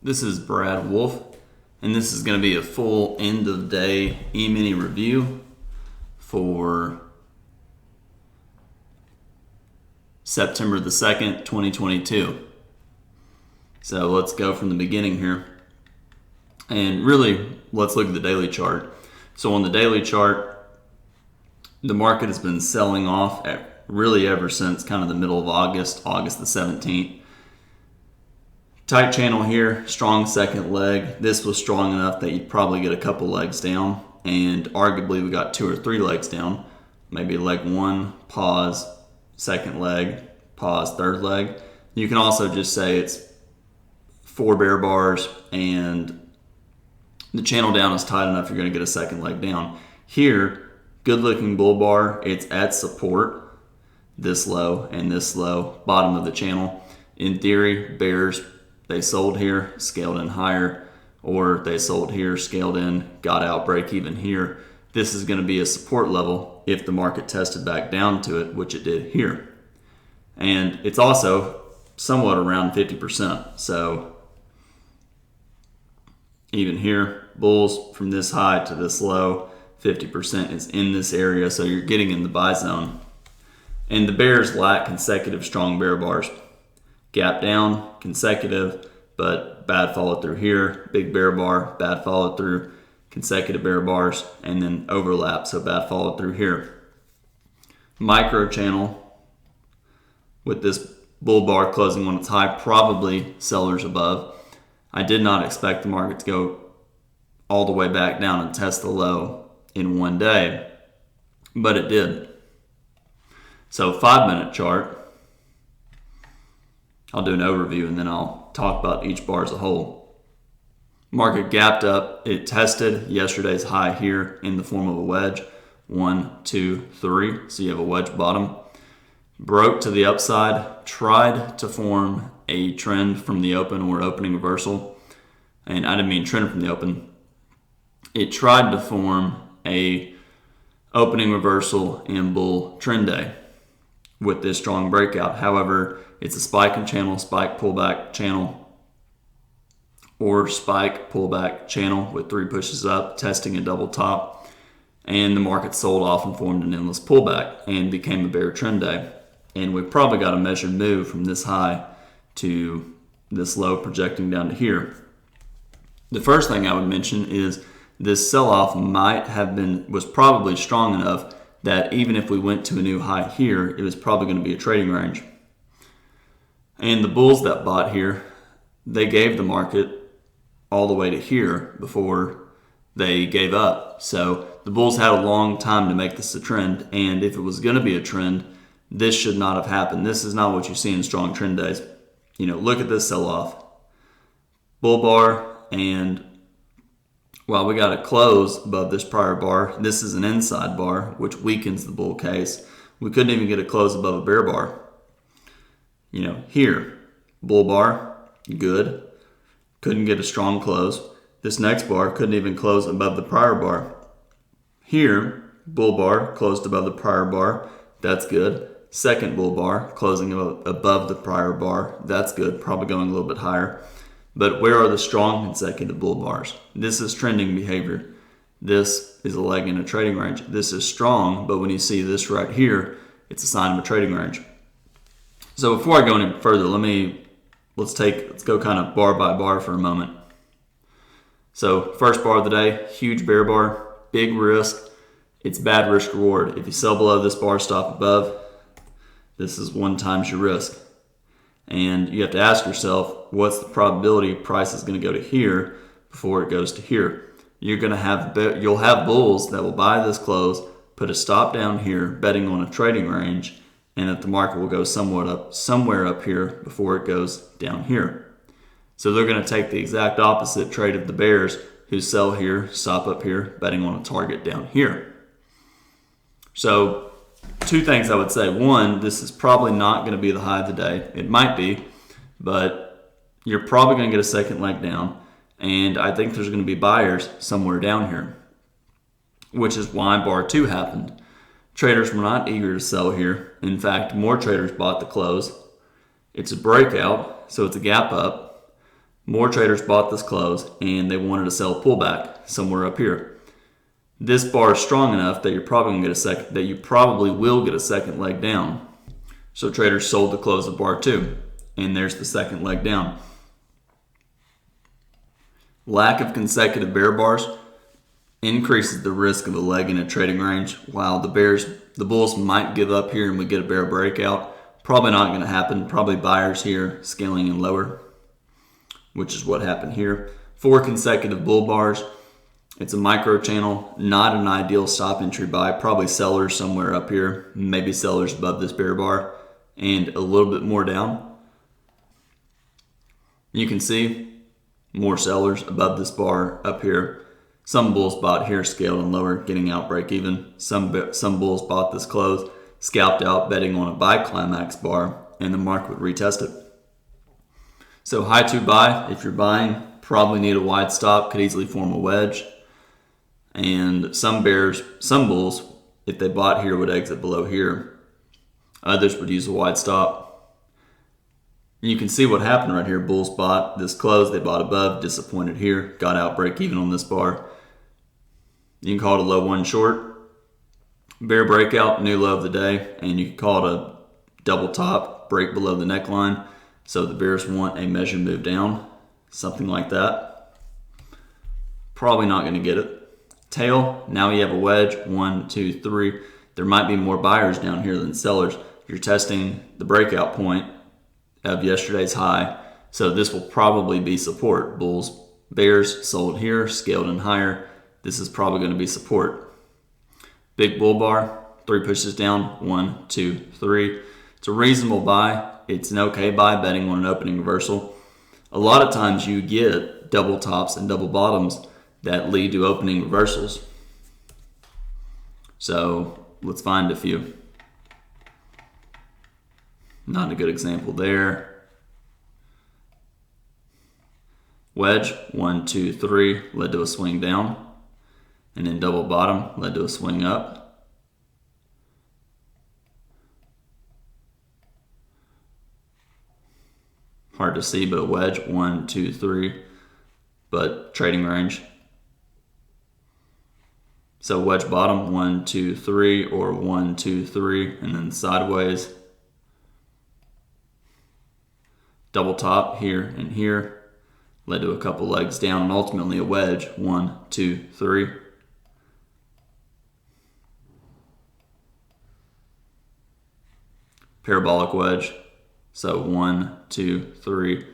This is Brad Wolf, and this is going to be a full end of day Emini review for September the 2nd, 2022. So let's go from the beginning here. And really, let's look at the daily chart. So on the daily chart, the market has been selling off really ever since kind of the middle of August the 17th. Tight channel here, strong second leg. This was strong enough that you'd probably get a couple legs down, and arguably we got 2 or 3 legs down. Maybe leg 1, pause, second leg, pause, third leg. You can also just say it's 4 bear bars and the channel down is tight enough you're going to get a second leg down. Here, good looking bull bar, it's at support, this low and this low, bottom of the channel. In theory, bears, they sold here, scaled in higher, or they sold here, scaled in, got out, break even here. This is going to be a support level if the market tested back down to it, which it did here. And it's also somewhat around 50%. So even here, bulls from this high to this low, 50% is in this area, so you're getting in the buy zone. And the bears lack consecutive strong bear bars. Gap down, consecutive, but bad follow through here. Big bear bar, bad follow through, consecutive bear bars, and then overlap, so bad follow through here. Micro channel with this bull bar closing on its high, probably sellers above. I did not expect the market to go all the way back down and test the low in one day, but it did. So 5-minute chart. I'll do an overview and then I'll talk about each bar as a whole. Market gapped up. It tested yesterday's high here in the form of a wedge. 1, 2, 3. So you have a wedge bottom. Broke to the upside. Tried to form a trend from the open or opening reversal. And I didn't mean trend from the open. It tried to form a opening reversal in bull trend day with this strong breakout. However, it's a spike and channel, spike pullback channel, or spike pullback channel with 3 pushes up, testing a double top, and the market sold off and formed an endless pullback and became a bear trend day. And we probably got a measured move from this high to this low, projecting down to here. The first thing I would mention is this sell-off was probably strong enough that even if we went to a new high here, it was probably going to be a trading range. And the bulls that bought here, they gave the market all the way to here before they gave up. So the bulls had a long time to make this a trend, and if it was going to be a trend, this should not have happened. This is not what you see in strong trend days. Look at this sell-off. Bull bar, and while we got a close above this prior bar, this is an inside bar, which weakens the bull case. We couldn't even get a close above a bear bar. Here, bull bar, good. Couldn't get a strong close. This next bar couldn't even close above the prior bar. Here, bull bar closed above the prior bar. That's good. Second bull bar closing above the prior bar. That's good. Probably going a little bit higher. But where are the strong consecutive bull bars? This is trending behavior. This is a leg in a trading range. This is strong, but when you see this right here, it's a sign of a trading range. So before I go any further, let's go kind of bar by bar for a moment. So first bar of the day, huge bear bar, big risk. It's bad risk reward. If you sell below this bar, stop above, this is 1 times your risk. And you have to ask yourself, what's the probability price is going to go to here before it goes to here? You'll have bulls that will buy this close, put a stop down here, betting on a trading range, and that the market will go somewhere up here before it goes down here. So they're going to take the exact opposite trade of the bears who sell here, stop up here, betting on a target down here. So 2 things I would say. 1, this is probably not going to be the high of the day. It might be, but you're probably going to get a second leg down. And I think there's going to be buyers somewhere down here, which is why bar 2 happened. Traders were not eager to sell here. In fact, more traders bought the close. It's a breakout, so it's a gap up. More traders bought this close and they wanted to sell pullback somewhere up here. This bar is strong enough that you probably will get a second leg down. So traders sold the close of bar 2, and there's the second leg down. Lack of consecutive bear bars increases the risk of a leg in a trading range. While the bulls might give up here and we get a bear breakout, probably not going to happen. Probably buyers here scaling in lower, which is what happened here. 4 consecutive bull bars. It's a micro channel, not an ideal stop entry buy. Probably sellers somewhere up here, maybe sellers above this bear bar and a little bit more down. You can see more sellers above this bar up here. Some bulls bought here, scaled and lower, getting out break even. Some bulls bought this close, scalped out, betting on a buy climax bar, and the market would retest it. So high to buy, if you're buying, probably need a wide stop, could easily form a wedge. And some bulls, if they bought here, would exit below here. Others would use a wide stop. You can see what happened right here. Bulls bought this close, they bought above, disappointed here, got out break even on this bar. You can call it a low 1 short. Bear breakout, new low of the day, and you can call it a double top, break below the neckline. So the bears want a measured move down, something like that. Probably not going to get it. Tail, now you have a wedge, 1, 2, 3. There might be more buyers down here than sellers. You're testing the breakout point of yesterday's high. So this will probably be support. Bears sold here, scaled in higher. This is probably going to be support. Big bull bar, 3 pushes down, 1, 2, 3. It's a reasonable buy. It's an okay buy betting on an opening reversal. A lot of times you get double tops and double bottoms that lead to opening reversals. So let's find a few. Not a good example there. Wedge, 1, 2, 3, led to a swing down. And then double bottom led to a swing up. Hard to see, but a wedge, 1, 2, 3, but trading range. So wedge bottom, 1, 2, 3, or 1, 2, 3, and then sideways. Double top here and here, led to a couple legs down, and ultimately a wedge, 1, 2, 3. Parabolic wedge, so 1, 2, 3,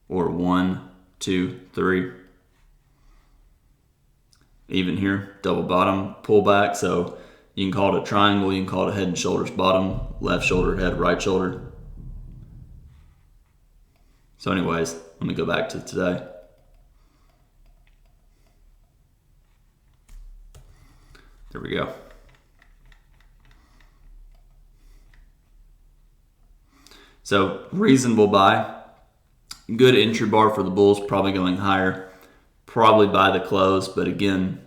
or 1, 2, 3. Even here, double bottom, pull back, so you can call it a triangle, you can call it a head and shoulders bottom, left shoulder, head, right shoulder. So anyways, let me go back to today. There we go. So reasonable buy. Good entry bar for the bulls, probably going higher. Probably buy the close, but again,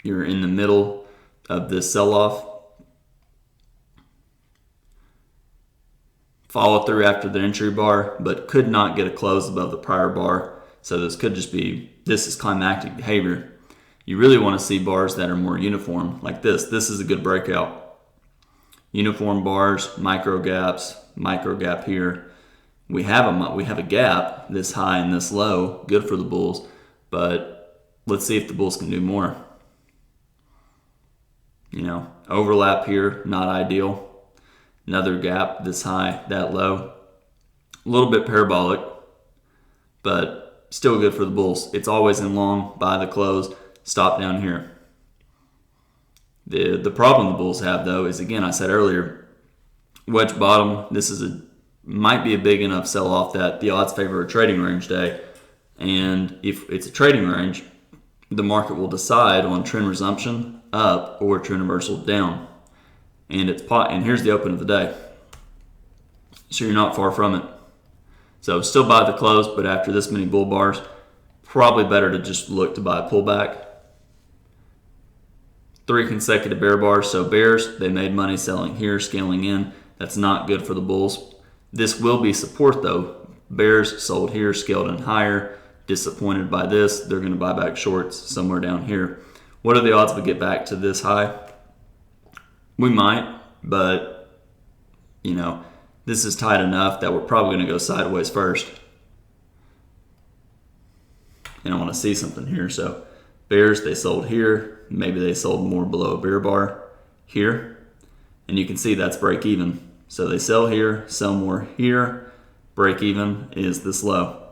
you're in the middle of this sell-off. Follow through after the entry bar, but could not get a close above the prior bar. So this is climactic behavior. You really want to see bars that are more uniform, like this. This is a good breakout. Uniform bars, micro gap here. We have a gap this high and this low, good for the bulls, but let's see if the bulls can do more. Overlap here, not ideal. Another gap this high, that low. A little bit parabolic, but still good for the bulls. It's always in long, buy the close, stop down here. The problem the bulls have, though, is, again, I said earlier, wedge bottom. This might be a big enough sell-off that the odds favor a trading range day. And if it's a trading range, the market will decide on trend resumption up or trend reversal down. And here's the open of the day. So you're not far from it. So still buy the close, but after this many bull bars, probably better to just look to buy a pullback. 3 consecutive bear bars. So bears, they made money selling here, scaling in. That's not good for the bulls. This will be support, though. Bears sold here, scaled in higher, disappointed by this. They're going to buy back shorts somewhere down here. What are the odds we get back to this high? We might, but this is tight enough that we're probably going to go sideways first. And I want to see something here. So bears, they sold here. Maybe they sold more below a bear bar here. And you can see that's break even. So they sell here, sell more here. Break even is this low.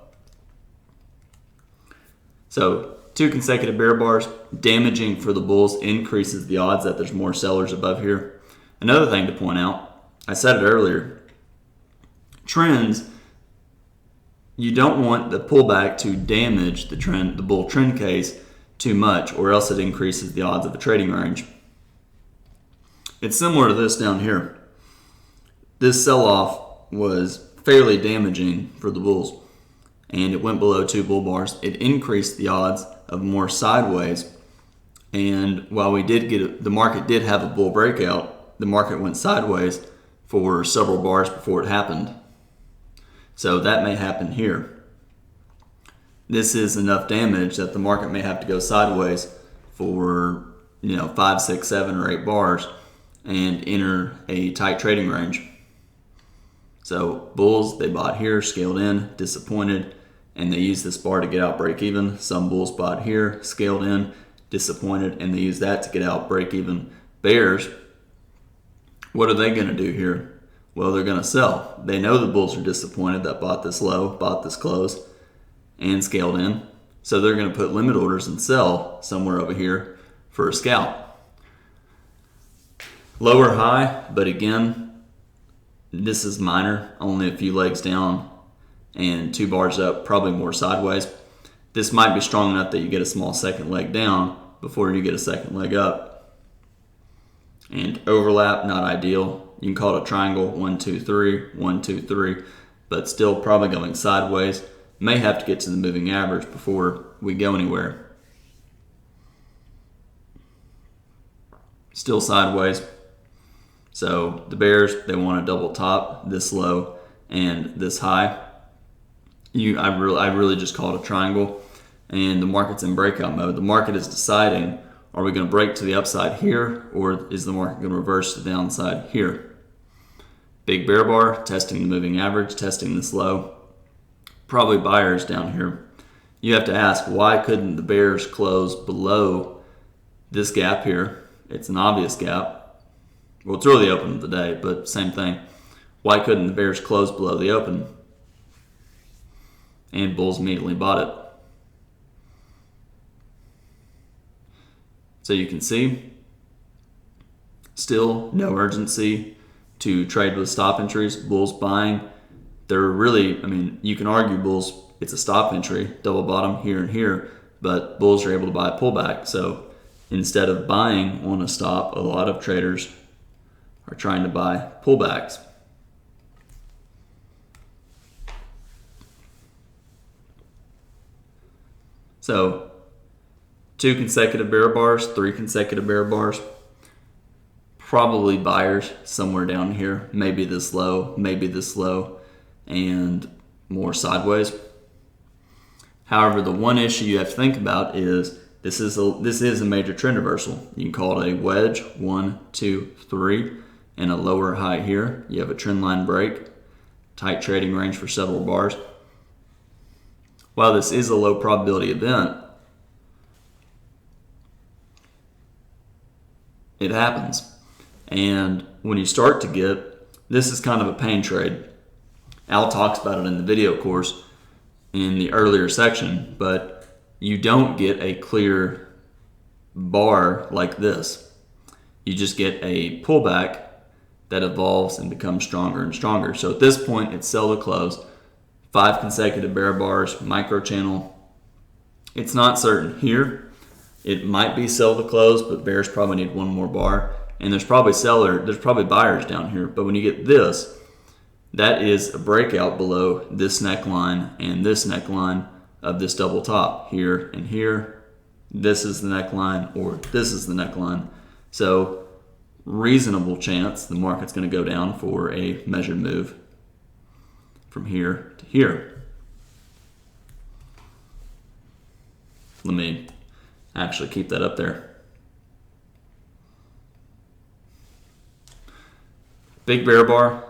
So 2 consecutive bear bars, damaging for the bulls, increases the odds that there's more sellers above here. Another thing to point out, I said it earlier, trends, you don't want the pullback to damage the trend, the bull trend case too much, or else it increases the odds of a trading range. It's similar to this down here. This sell-off was fairly damaging for the bulls, and it went below 2 bull bars. It increased the odds of more sideways, and while we did get the market did have a bull breakout, the market went sideways for several bars before it happened. So that may happen here. This is enough damage that the market may have to go sideways for 5, 6, 7, or 8 bars and enter a tight trading range. So bulls, they bought here, scaled in, disappointed, and they used this bar to get out break even. Some bulls bought here, scaled in, disappointed, and they used that to get out break even. Bears, what are they going to do here? Well, they're going to sell. They know the bulls are disappointed that bought this low, bought this close, and scaled in. So they're going to put limit orders and sell somewhere over here for a scalp. Lower high, but again, this is minor, only a few legs down and 2 bars up, probably more sideways. This might be strong enough that you get a small second leg down before you get a second leg up. And overlap, not ideal. You can call it a triangle, 1, 2, 3, 1, 2, 3, but still probably going sideways. May have to get to the moving average before we go anywhere. Still sideways. So the bears, they want a double top, this low and this high. I really just call it a triangle, and the market's in breakout mode. The market is deciding, are we going to break to the upside here, or is the market going to reverse to the downside here? Big bear bar, testing the moving average, testing this low. Probably buyers down here. You have to ask, why couldn't the bears close below this gap here? It's an obvious gap. Well, it's really the open of the day, but same thing. Why couldn't the bears close below the open? And bulls immediately bought it. So you can see, still no urgency to trade with stop entries. Bulls buying. They're really, you can argue bulls, it's a stop entry, double bottom here and here, but bulls are able to buy a pullback. So instead of buying on a stop, a lot of traders are trying to buy pullbacks. So 2 consecutive bear bars, 3 consecutive bear bars, probably buyers somewhere down here, maybe this low, and more sideways. However, the one issue you have to think about is this is a major trend reversal. You can call it a wedge, 1, 2, 3, and a lower high here. You have a trend line break, tight trading range for several bars. While this is a low probability event, it happens. And when you start to get, this is kind of a pain trade. Al talks about it in the video course in the earlier section, but you don't get a clear bar like this. You just get a pullback that evolves and becomes stronger and stronger. So at this point, it's sell to close. 5 consecutive bear bars, micro channel. It's not certain here. It might be sell to close, but bears probably need 1 more bar. And there's probably buyers down here. But when you get this, that is a breakout below this neckline and this neckline of this double top here and here. This is the neckline, or this is the neckline. So reasonable chance the market's going to go down for a measured move from here to here. Let me actually keep that up there. Big bear bar,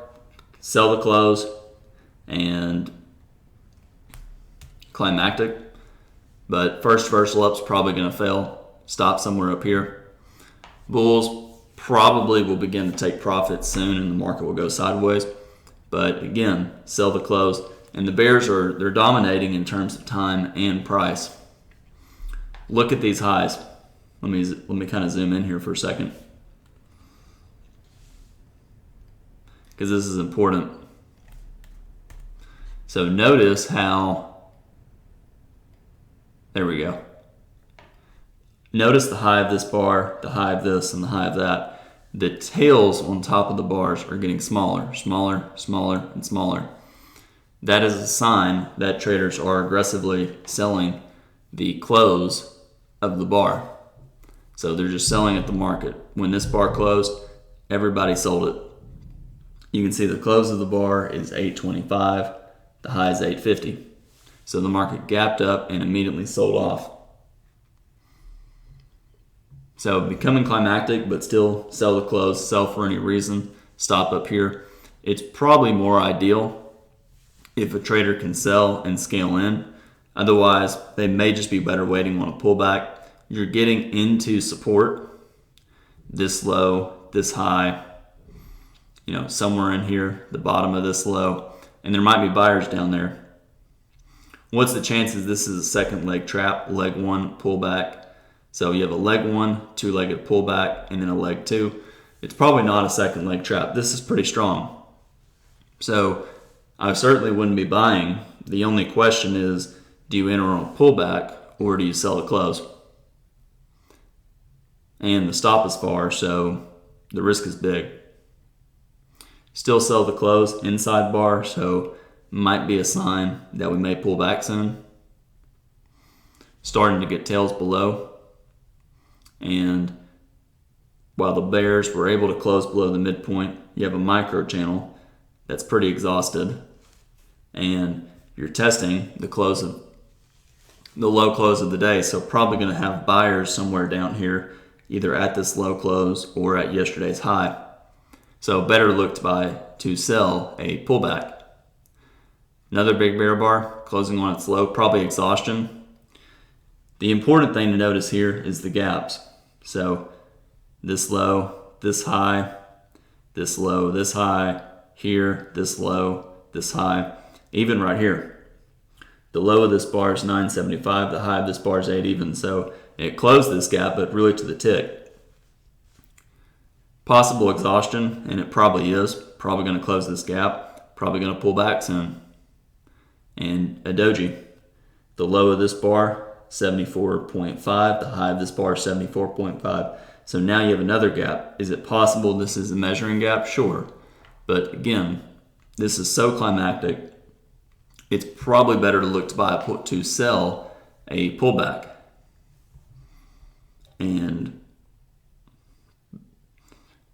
sell the close, and Climactic. But first reversal up's probably going to fail. Stop somewhere up here. Bulls probably will begin to take profits soon and the market will go sideways. But again, sell the close. And the bears they're dominating in terms of time and price. Look at these highs. Let me kind of zoom in here for a second, because this is important. So notice how, there we go. Notice the high of this bar, the high of this, and the high of that. The tails on top of the bars are getting smaller, smaller, smaller, and smaller. That is a sign that traders are aggressively selling the close of the bar. So they're just selling at the market. When this bar closed, everybody sold it. You can see the close of the bar is 825, the high is 850. So the market gapped up and immediately sold off. So becoming climactic, but still sell the close, sell for any reason, stop up here. It's probably more ideal if a trader can sell and scale in. Otherwise, they may just be better waiting on a pullback. You're getting into support, this low, this high, somewhere in here, the bottom of this low, and there might be buyers down there. What's the chances this is a second leg trap, leg one, pullback? So you have a leg one, two-legged pullback, and then a leg two. It's probably not a second leg trap. This is pretty strong. So I certainly wouldn't be buying. The only question is, do you enter on a pullback or do you sell the close? And the stop is far, so the risk is big. Still sell the close, inside bar, so might be a sign that we may pull back soon. Starting to get tails below. And while the bears were able to close below the midpoint, you have a micro channel that's pretty exhausted. And you're testing the low close of the day, so probably going to have buyers somewhere down here, either at this low close or at yesterday's high. So better look to sell a pullback. Another big bear bar, closing on its low, probably exhaustion. The important thing to notice here is the gaps. So this low, this high, this low, this high, here, this low, this high, even right here. The low of this bar is 975, the high of this bar is 8 even. So it closed this gap, but really to the tick. Possible exhaustion, and it probably is. Probably going to close this gap. Probably going to pull back soon. And a doji. The low of this bar, 74.5. The high of this bar, 74.5. So now you have another gap. Is it possible this is a measuring gap? Sure. But again, this is so climactic. It's probably better to look to sell a pullback. And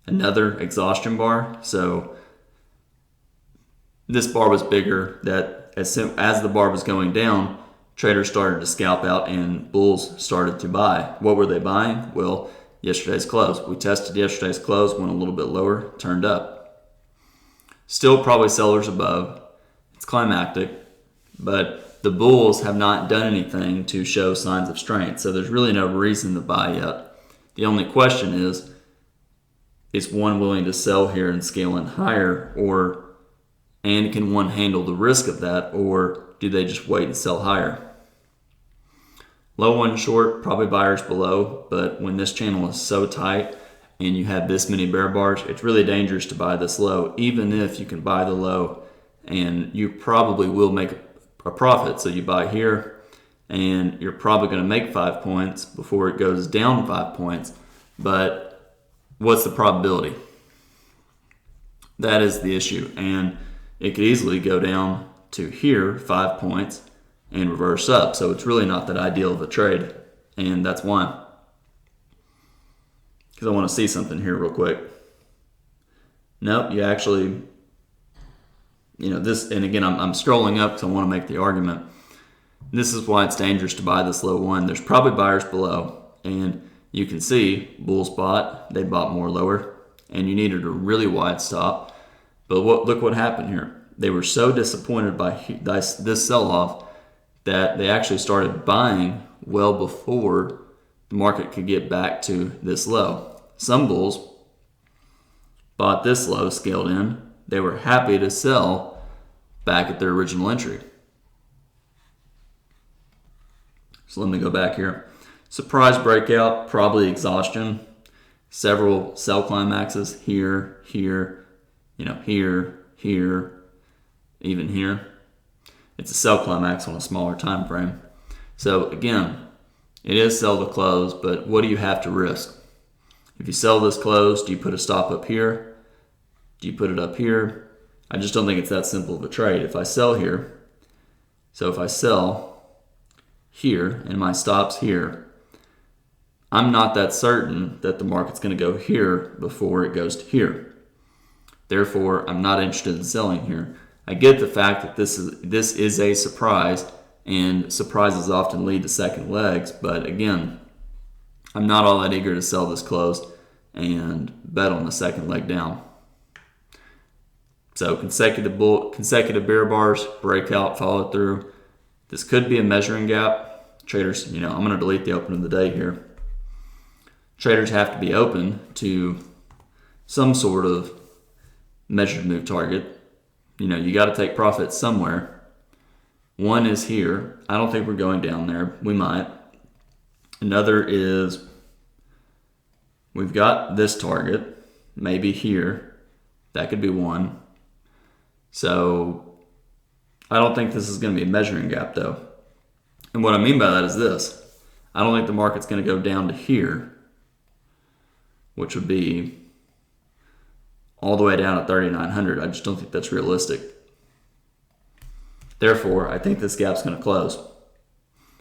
another exhaustion bar. So this bar was bigger. That as the bar was going down, traders started to scalp out and bulls started to buy. What were they buying? Well, yesterday's close. We tested yesterday's close, went a little bit lower, turned up. Still probably sellers above. It's climactic, but the bulls have not done anything to show signs of strength, so there's really no reason to buy yet. The only question is one willing to sell here and scale in higher, and can one handle the risk of that, or do they just wait and sell higher? Low one short, probably buyers below, but when this channel is so tight and you have this many bear bars, it's really dangerous to buy this low, even if you can buy the low and you probably will make a profit. So you buy here and you're probably going to make 5 points before it goes down 5 points, but what's the probability? That is the issue, and it could easily go down to here, 5 points, and reverse up. So it's really not that ideal of a trade, and that's why. Because I want to see something here real quick. Nope, you actually This, and again, I'm scrolling up because I want to make the argument. This is why it's dangerous to buy this low one. There's probably buyers below, and you can see bulls bought, they bought more lower, and you needed a really wide stop. But look what happened here. They were so disappointed by this sell-off that they actually started buying well before the market could get back to this low. Some bulls bought this low, scaled in. They were happy to sell back at their original entry. So let me go back here. Surprise breakout, probably exhaustion. Several sell climaxes here, here, here, even here. It's a sell climax on a smaller time frame. So again, it is sell to close, but what do you have to risk? If you sell this close, do you put a stop up here? Do you put it up here? I just don't think it's that simple of a trade. If I sell here, so if I sell here and my stop's here, I'm not that certain that the market's going to go here before it goes to here. Therefore, I'm not interested in selling here. I get the fact that this is a surprise, and surprises often lead to second legs, but again, I'm not all that eager to sell this close and bet on the second leg down. So consecutive bear bars, breakout, follow through. This could be a measuring gap. Traders, I'm going to delete the open of the day here. Traders have to be open to some sort of measured move target. You got to take profits somewhere. One is here. I don't think we're going down there. We might. Another is we've got this target, maybe here. That could be one. So I don't think this is going to be a measuring gap though. And what I mean by that is this. I don't think the market's going to go down to here, which would be all the way down at 3,900. I just don't think that's realistic. Therefore, I think this gap's going to close.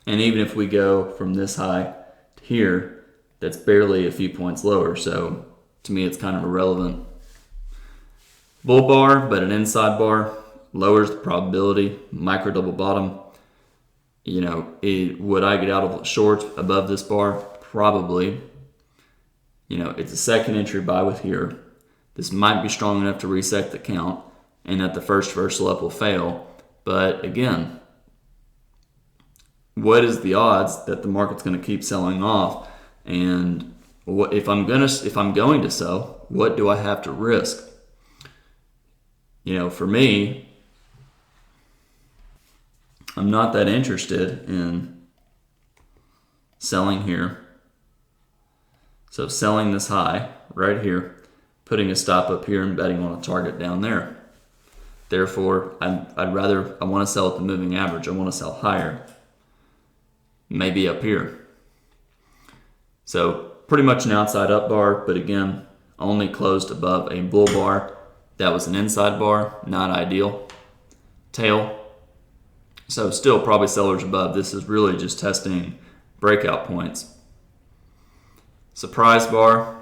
And even if we go from this high to here, that's barely a few points lower. So to me, it's kind of irrelevant. Bull bar, but an inside bar lowers the probability. Micro double bottom. Would I get out of shorts above this bar? Probably. It's a second entry buy with here. This might be strong enough to reset the count, and that the first reversal up will fail. But again, what is the odds that the market's going to keep selling off? And if I'm going to sell, what do I have to risk? For me, I'm not that interested in selling here. So selling this high right here, putting a stop up here and betting on a target down there. Therefore, I want to sell at the moving average. I want to sell higher, maybe up here. So pretty much an outside up bar, but again, only closed above a bull bar. That was an inside bar, not ideal. Tail. So still probably sellers above. This is really just testing breakout points. Surprise bar,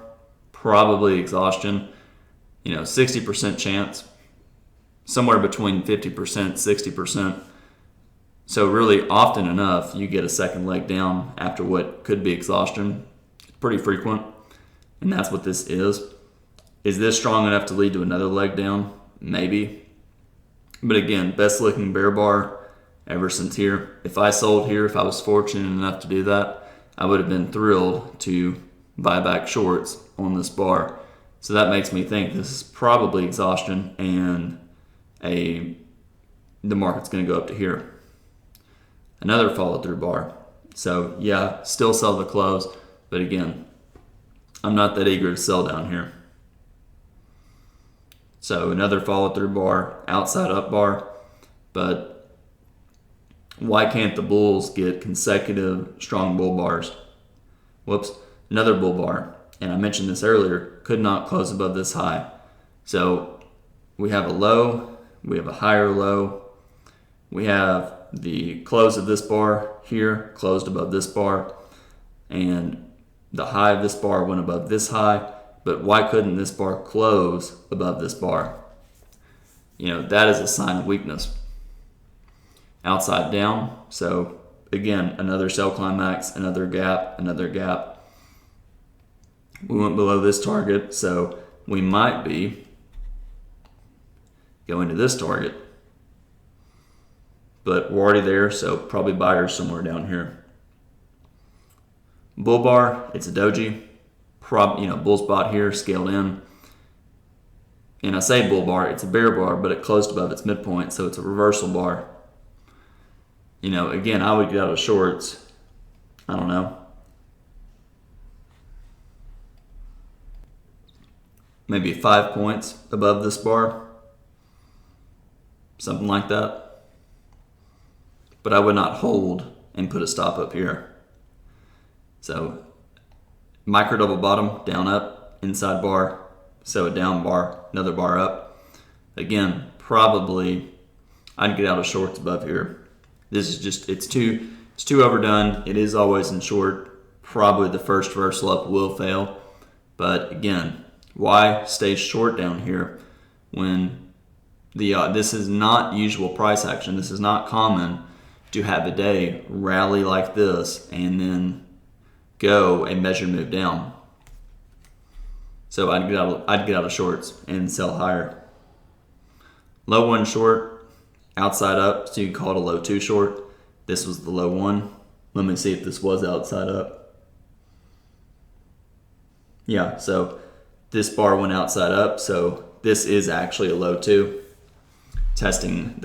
probably exhaustion. 60% chance. Somewhere between 50%, 60%. So really often enough, you get a second leg down after what could be exhaustion. It's pretty frequent, and that's what this is. Is this strong enough to lead to another leg down? Maybe. But again, best looking bear bar ever since here. If I sold here, if I was fortunate enough to do that, I would have been thrilled to buy back shorts on this bar. So that makes me think this is probably exhaustion, and the market's going to go up to here. Another follow through bar. So yeah, still sell the close, but again, I'm not that eager to sell down here. So another follow through bar, outside up bar, but why can't the bulls get consecutive strong bull bars? Whoops, another bull bar, and I mentioned this earlier, could not close above this high. So we have a low, we have a higher low, we have the close of this bar here, closed above this bar, and the high of this bar went above this high, but why couldn't this bar close above this bar? that is a sign of weakness. Outside down, so again, another sell climax, another gap, another gap. We went below this target, so we might be going to this target. But we're already there, so probably buyers somewhere down here. Bull bar, it's a doji. Bull spot here, scaled in. And I say bull bar, it's a bear bar, but it closed above its midpoint, so it's a reversal bar. Again, I would get out of shorts. I don't know. Maybe 5 points above this bar. Something like that. But I would not hold and put a stop up here. So, micro double bottom, down up, inside bar, so a down bar, another bar up. Again, probably I'd get out of shorts above here. This is just, it's too overdone. It is always in short. Probably the first reversal up will fail. But again, why stay short down here when this is not usual price action? This is not common to have a day rally like this and then go a measured move down. So I'd get out of shorts and sell higher. Low one short, outside up, so you can call it a low two short. This was the low one. Let me see if this was outside up. Yeah, so this bar went outside up, so this is actually a low two. Testing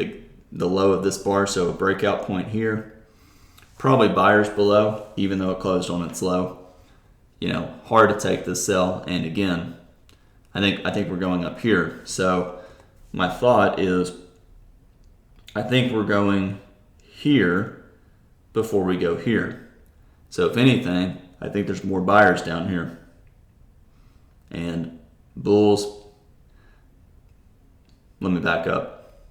the low of this bar, so a breakout point here. Probably buyers below, even though it closed on its low. Hard to take this sell, and again, I think we're going up here. So my thought is, I think we're going here before we go here. So if anything, I think there's more buyers down here. And bulls, let me back up.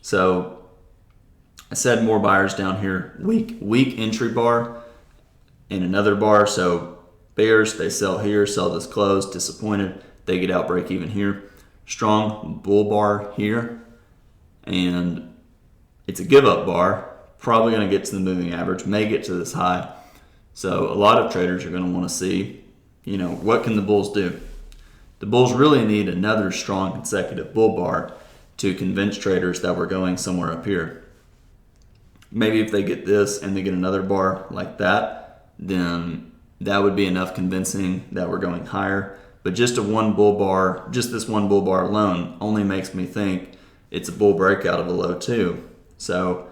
So I said more buyers down here. Weak entry bar and another bar. So bears, they sell here, sell this close, disappointed. They get out, break even here. Strong bull bar here. And it's a give up bar, probably going to get to the moving average, may get to this high. So a lot of traders are going to want to see, what can the bulls do? The bulls really need another strong consecutive bull bar to convince traders that we're going somewhere up here. Maybe if they get this and they get another bar like that, then that would be enough convincing that we're going higher. But just this one bull bar alone only makes me think it's a bull breakout of a low two. So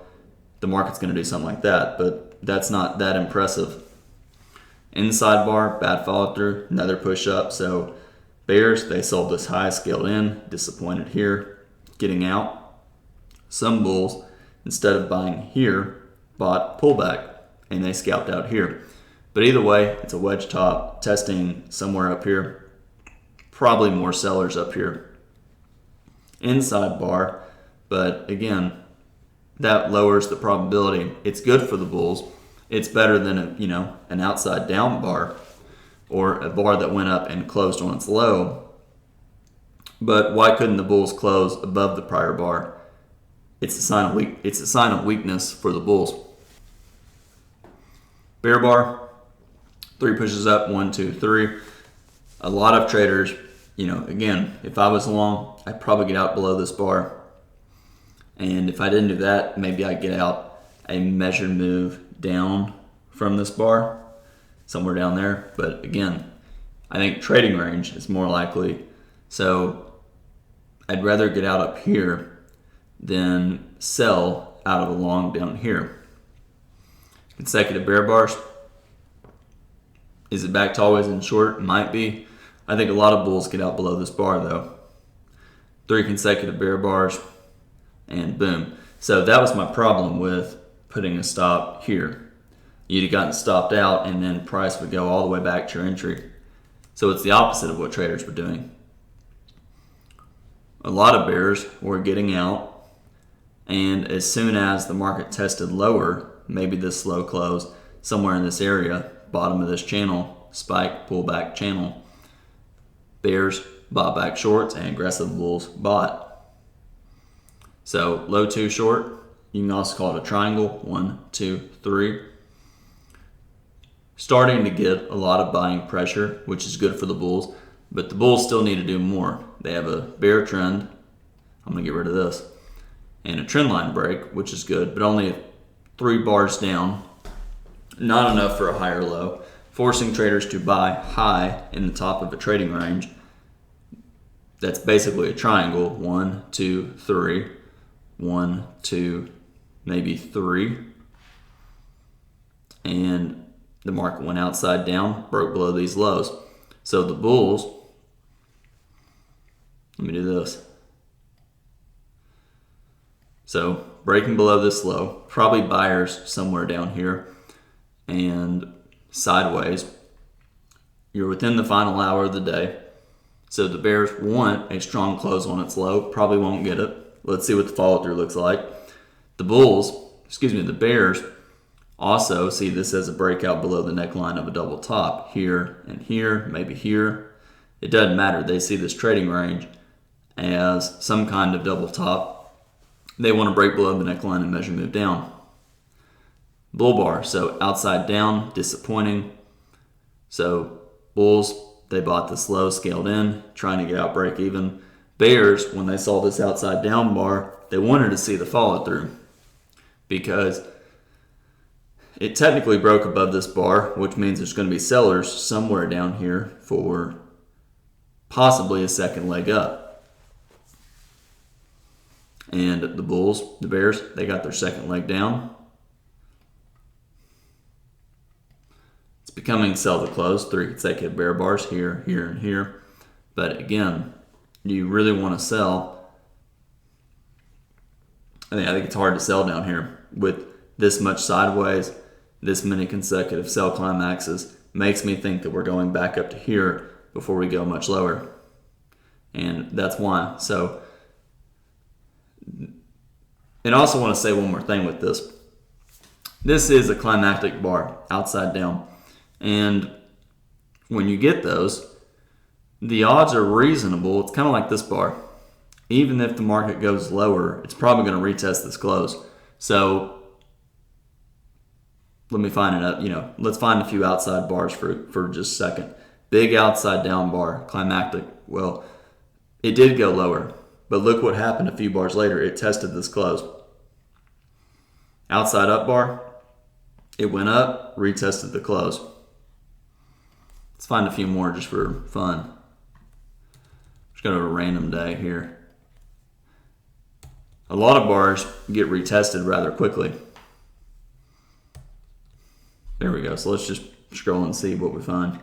the market's going to do something like that, but that's not that impressive. Inside bar, bad follow through, another push up. So bears, they sold this high, scaled in, disappointed here, getting out. Some bulls, instead of buying here, bought pullback and they scalped out here. But either way, it's a wedge top testing somewhere up here. Probably more sellers up here. Inside bar, but again, that lowers the probability. It's good for the bulls. It's better than an outside down bar or a bar that went up and closed on its low. But why couldn't the bulls close above the prior bar? It's a sign of weakness for the bulls. Bear bar, 3 pushes up, 1, 2, 3. A lot of traders, again, if I was long, I'd probably get out below this bar. And if I didn't do that, maybe I'd get out a measured move down from this bar, somewhere down there. But again, I think trading range is more likely. So I'd rather get out up here than sell out of a long down here. Consecutive bear bars. Is it back to always in short? Might be. I think a lot of bulls get out below this bar though. 3 consecutive bear bars and boom. So that was my problem with putting a stop here. You'd have gotten stopped out and then price would go all the way back to your entry. So it's the opposite of what traders were doing. A lot of bears were getting out, and as soon as the market tested lower, maybe this slow close, somewhere in this area, bottom of this channel, spike, pullback channel, bears bought back shorts, and aggressive bulls bought. So low 2 short, you can also call it a triangle, 1, 2, 3. Starting to get a lot of buying pressure, which is good for the bulls, but the bulls still need to do more. They have a bear trend. I'm going to get rid of this. And a trend line break, which is good, but only 3 bars down. Not enough for a higher low, forcing traders to buy high in the top of a trading range. That's basically a triangle, 1, 2, 3, 1, 2, maybe 3. And the market went outside down, broke below these lows. So the bulls, let me do this. So breaking below this low, probably buyers somewhere down here and sideways. You're within the final hour of the day. So the bears want a strong close on its low, probably won't get it. Let's see what the follow through looks like. The bears also see this as a breakout below the neckline of a double top here and here, maybe here. It doesn't matter. They see this trading range as some kind of double top. They want to break below the neckline and measure move down. Bull bar, so outside down, disappointing. So bulls, they bought this low, scaled in, trying to get out break even. Bears, when they saw this outside down bar, they wanted to see the follow through because it technically broke above this bar, which means there's going to be sellers somewhere down here for possibly a second leg up. And the bears, they got their second leg down. It's becoming sell to close, 3 consecutive bear bars here, here, and here. But again, you really want to sell. I think it's hard to sell down here with this much sideways. This many consecutive sell climaxes makes me think that we're going back up to here before we go much lower. And that's why. So, and I also want to say one more thing with this. This is a climactic bar, outside down. And when you get those, the odds are reasonable. It's kind of like this bar. Even if the market goes lower, it's probably going to retest this close. So let me find it. Let's find a few outside bars for just a second. Big outside down bar, climactic. Well, it did go lower, but look what happened a few bars later. It tested this close. Outside up bar, it went up, retested the close. Let's find a few more just for fun. Just go to a random day here. A lot of bars get retested rather quickly. There we go. So let's just scroll and see what we find.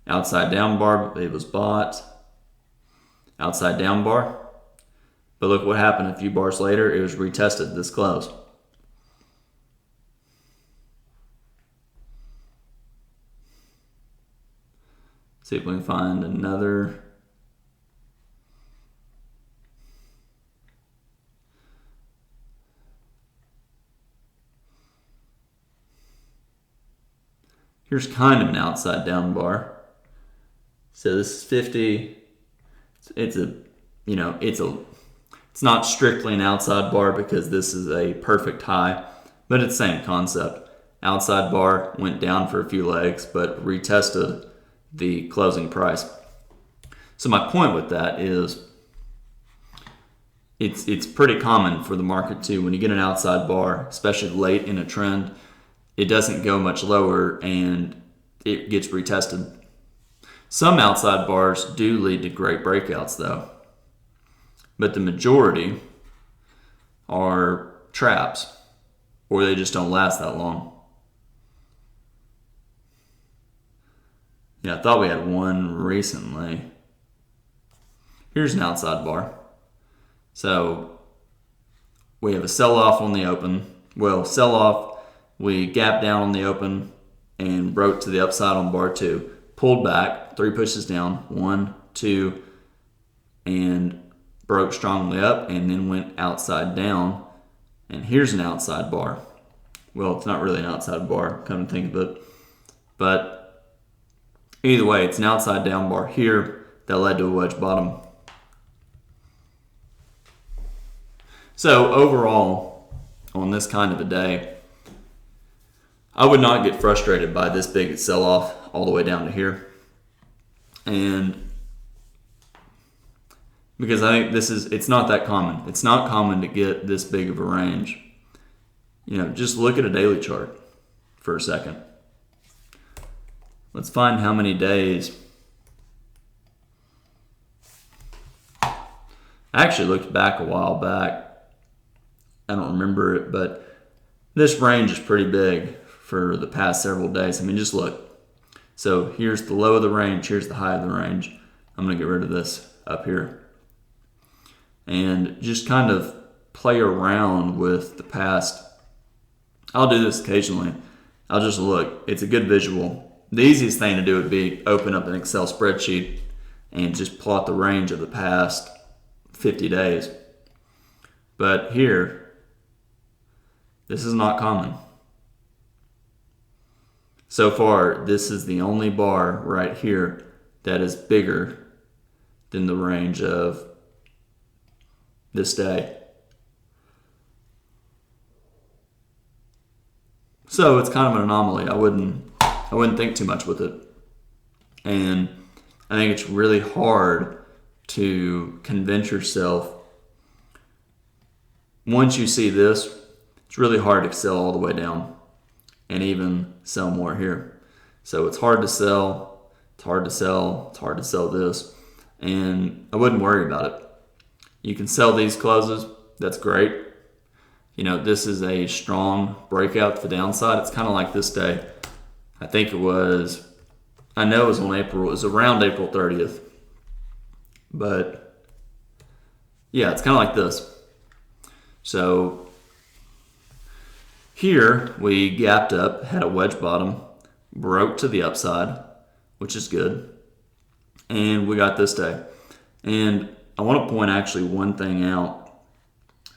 Outside down bar, it was bought. Outside down bar. But look what happened a few bars later. It was retested this close. See if we can find another. Here's kind of an outside down bar. So this is 50. It's not strictly an outside bar because this is a perfect high, but it's the same concept. Outside bar went down for a few legs, but retested the closing price. So my point with that is it's pretty common for the market to, when you get an outside bar, especially late in a trend, it doesn't go much lower and it gets retested. Some outside bars do lead to great breakouts though, but the majority are traps or they just don't last that long. Yeah, I thought we had one recently. Here's an outside bar. So we have a sell-off on the open. Well, sell-off, we gapped down on the open and broke to the upside on bar 2. pulled back, 3 pushes down, 1, 2, and broke strongly up, and then went outside down. And here's an outside bar. Well, it's not really an outside bar, come to think of it. But either way, it's an outside down bar here that led to a wedge bottom. So overall, on this kind of a day, I would not get frustrated by this big sell-off all the way down to here. And because I think it's not that common. It's not common to get this big of a range. Just look at a daily chart for a second. Let's find how many days. I actually looked back a while back. I don't remember it, but this range is pretty big for the past several days. I mean, just look. So here's the low of the range, here's the high of the range. I'm going to get rid of this up here. And just kind of play around with the past. I'll do this occasionally. I'll just look. It's a good visual. The easiest thing to do would be open up an Excel spreadsheet and just plot the range of the past 50 days. But here, this is not common. So far, this is the only bar right here that is bigger than the range of this day. So it's kind of an anomaly. I wouldn't think too much with it. And I think it's really hard to convince yourself. Once you see this, it's really hard to sell all the way down and even sell more here. So it's hard to sell, it's hard to sell, it's hard to sell this. And I wouldn't worry about it. You can sell these closes, that's great. This is a strong breakout to the downside. It's kind of like this day. I know it was it was around April 30th. But yeah, it's kind of like this. So here we gapped up, had a wedge bottom, broke to the upside, which is good. And we got this day. And I want to point actually one thing out.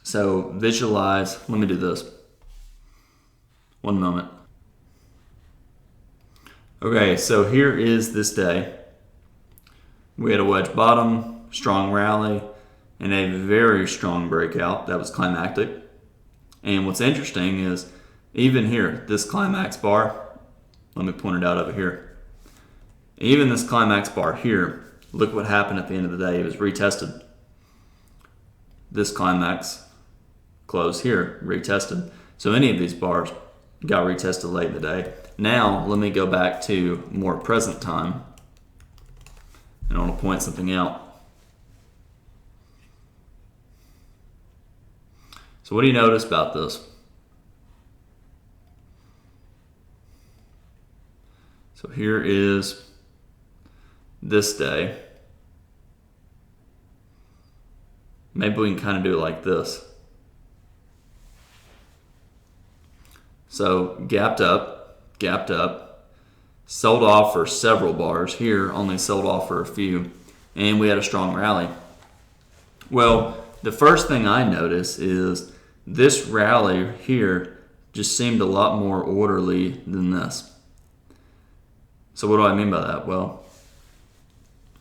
So visualize, let me do this. One moment. Okay, so here is this day. We had a wedge bottom, strong rally, and a very strong breakout. That was climactic. And what's interesting is, even here, this climax bar, let me point it out over here. Even this climax bar here, look what happened at the end of the day. It was retested. This climax closed here, retested. So any of these bars got retested late in the day. Now, let me go back to more present time. And I want to point something out. So what do you notice about this? So here is this day. Maybe we can kind of do it like this. So gapped up, sold off for several bars. Here only sold off for a few, and we had a strong rally. Well, the first thing I notice is this rally here just seemed a lot more orderly than this. So what do I mean by that? Well,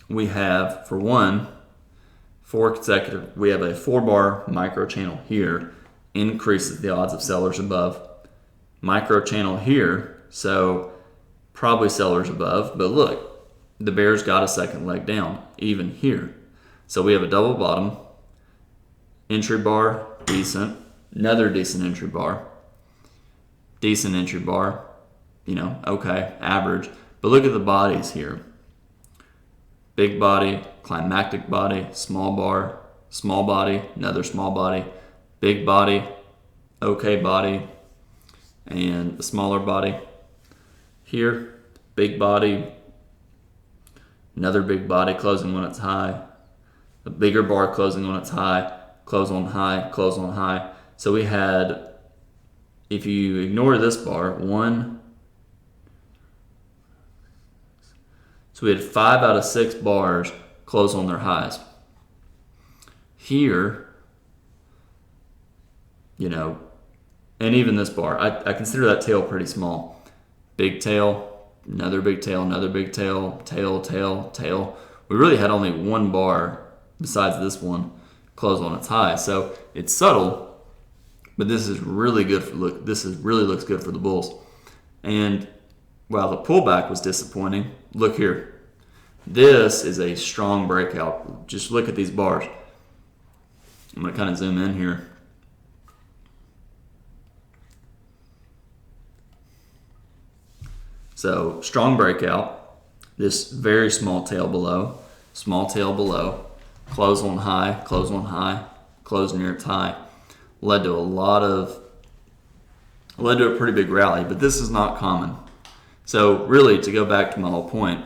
we have, for one, we have a 4-bar micro channel here, increases the odds of sellers above. Micro channel here, so probably sellers above, but look, the bears got a second leg down, even here. So we have a double bottom, entry bar, decent, another decent entry bar, okay, average. But look at the bodies here. Big body, climactic body, small body, another small body, big body, okay body, and a smaller body. Here, big body, another big body closing when it's high, a bigger bar closing when it's high, close on high, close on high. So we had, if you ignore this bar, 1, So we had 5 out of 6 bars close on their highs. Here, you know, and even this bar, I consider that tail pretty small. Big tail, another big tail, another big tail, tail, tail, tail. We really had only one bar besides this one close on its high. So it's subtle, but this is really good for really looks good for the bulls. And while the pullback was disappointing, look here. This is a strong breakout. Just look at these bars. I'm going to kind of zoom in here. So strong breakout, this very small tail below, close on high, close near its high, led to a pretty big rally, but this is not common. So really, to go back to my whole point,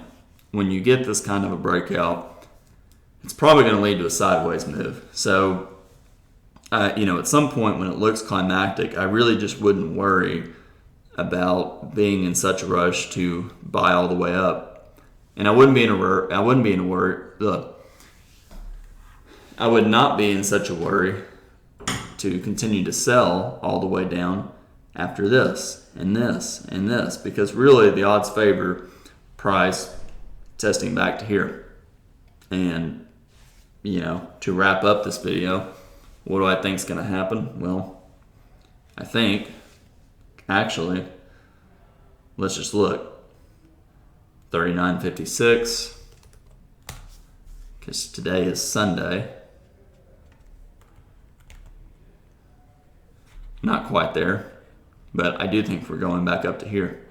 when you get this kind of a breakout, it's probably going to lead to a sideways move. So, at some point when it looks climactic, I really just wouldn't worry about being in such a rush to buy all the way up, and I would not be in such a worry to continue to sell all the way down after this and this and this, because really the odds favor price testing back to here. And to wrap up this video, what do I think is going to happen? Well, I think actually, let's just look. 39.56, because today is Sunday. Not quite there, but I do think we're going back up to here.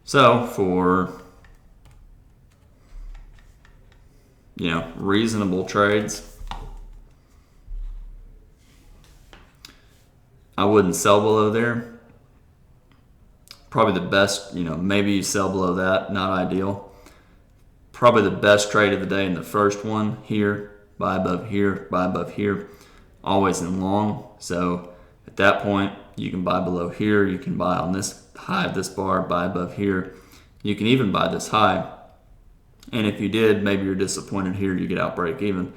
So for reasonable trades, I wouldn't sell below there. Probably the best, maybe you sell below that, not ideal. Probably the best trade of the day in the first one here, buy above here, always in long. So at that point, you can buy below here, you can buy on this high of this bar, buy above here. You can even buy this high. And if you did, maybe you're disappointed here, you get out break even.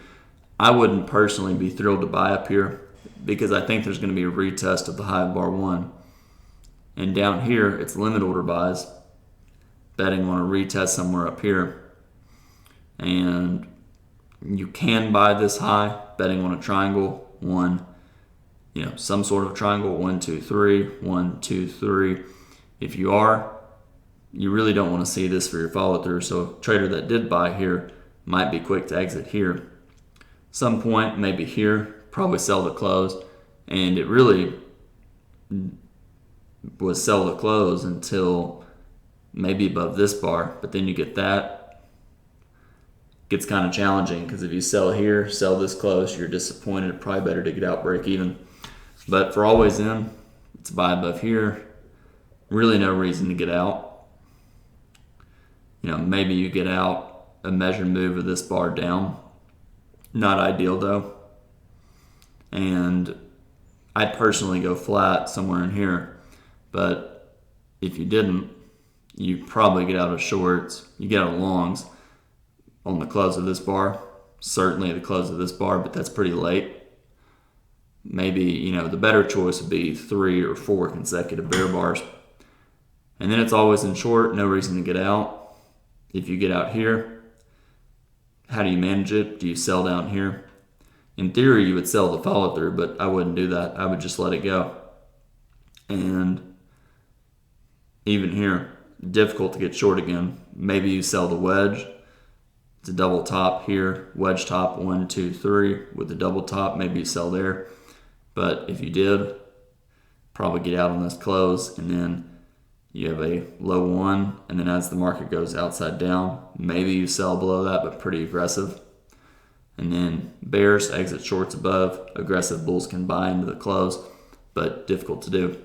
I wouldn't personally be thrilled to buy up here, because I think there's going to be a retest of the high of bar 1. And down here, it's limit order buys, betting on a retest somewhere up here. And you can buy this high, betting on a triangle, some sort of triangle, 1, 2, 3, 1, 2, 3. If you really don't want to see this for your follow through. So a trader that did buy here might be quick to exit here. Some point, maybe here, probably sell the close, and it really was sell the close until maybe above this bar, but then you get that. Gets kind of challenging, because if you sell here, sell this close, you're disappointed. Probably better to get out break even. But for always in, it's buy above here. Really no reason to get out. Maybe you get out a measured move of this bar down. Not ideal though. And I'd personally go flat somewhere in here. But if you didn't, you probably get out of shorts. You get out of longs on the close of this bar. Certainly the close of this bar, but that's pretty late. Maybe, the better choice would be 3 or 4 consecutive bear bars. And then it's always in short, no reason to get out. If you get out here, how do you manage it? Do you sell down here? In theory, you would sell the follow through, but I wouldn't do that. I would just let it go. And even here, difficult to get short again. Maybe you sell the wedge. It's a double top here, wedge top 1, 2, 3 with the double top. Maybe you sell there. But if you did, probably get out on this close, and then you have a low 1, and then as the market goes outside down, maybe you sell below that, but pretty aggressive. And then bears exit shorts above. Aggressive bulls can buy into the close, but difficult to do.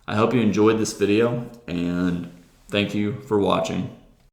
I hope you enjoyed this video, and thank you for watching.